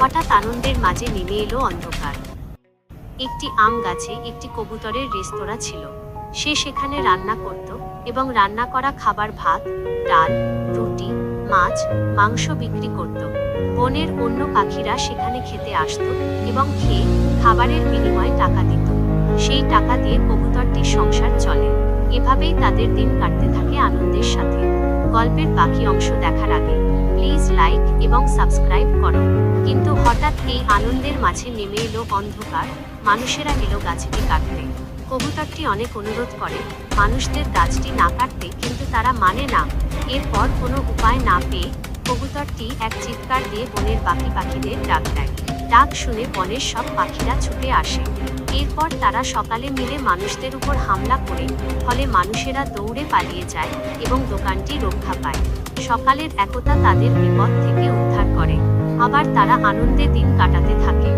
হঠাৎ আনন্দের মাঝে নেমে এলো অন্ধকার। একটি আম গাছে একটি কবুতরের রেস্তোরাঁ ছিল। সে সেখানে রান্না করত এবং রান্না করা খাবার ভাত, ডাল, রুটি, মাছ, মাংস বিক্রি করত। বনের অন্য পাখিরা সেখানে খেতে আসতো এবং খেয়ে খাবারের বিনিময়ে টাকা দিত। সেই টাকা দিয়ে কবুতরটির সংসার চলে। এভাবেই তাদের দিন কাটতে থাকে আনন্দের সাথে। গল্পের বাকি অংশ দেখার আগে প্লিজ লাইক এবং সাবস্ক্রাইব করো। কিন্তু হঠাৎ এই আনন্দের মাঝে নেমে এলো অন্ধকার। মানুষেরা এলো গাছটি কাটতে। কবুতরটি অনেক অনুরোধ করে মানুষদের গাছটি না কাটতে, কিন্তু তারা মানে না। এরপর কোনো উপায় না পেয়ে কবুতরটি এক চিৎকার দিয়ে বনের বাকি পাখিদের ডাক দেয়। ডাক শুনে বনের সব পাখিরা ছুটে আসে। এরপর তারা সকালে মিলে মানুষদের উপর হামলা করে, ফলে মানুষেরা দৌড়ে পালিয়ে যায় এবং দোকানটি রক্ষা পায়। সকালের একতা তাদের বিপদ থেকে উদ্ধার করে। আবার তারা আনন্দে দিন কাটাতে থাকে।